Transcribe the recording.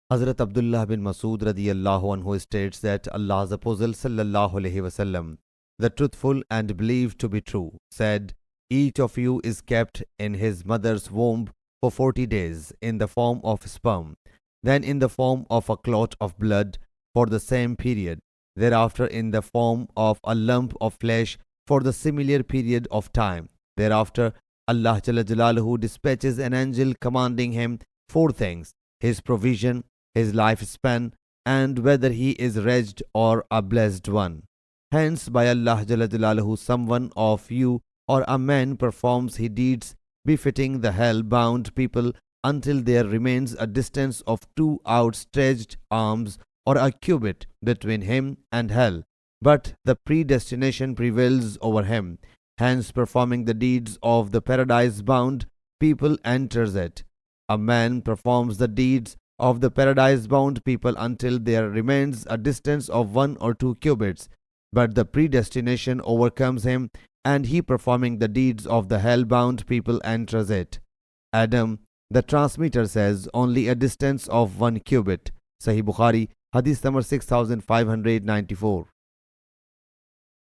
Hazrat Abdullah bin Masud radiyallahu anhu states that Allah's Apostle sallallahu alaihi wasallam, the truthful and believed to be true, said, each of you is kept in his mother's womb for 40 days in the form of sperm, then in the form of a clot of blood for the same period, thereafter in the form of a lump of flesh for the similar period of time. Thereafter, Allah Jalla Jalaluhu dispatches an angel commanding him four things: his provision, his lifespan, and whether he is wretched or a blessed one. Hence, by Allah Jalla Jalaluhu, someone of you or a man performs his deeds befitting the hell-bound people until there remains a distance of two outstretched arms or a cubit between him and hell, but the predestination prevails over him. Hence, performing the deeds of the paradise-bound people enters it. A man performs the deeds of the paradise-bound people until there remains a distance of 1 or 2 cubits, but the predestination overcomes him, and he performing the deeds of the hell-bound people enters it. Adam, the transmitter, says only a distance of 1 cubit. Sahih Bukhari, Hadith number 6594.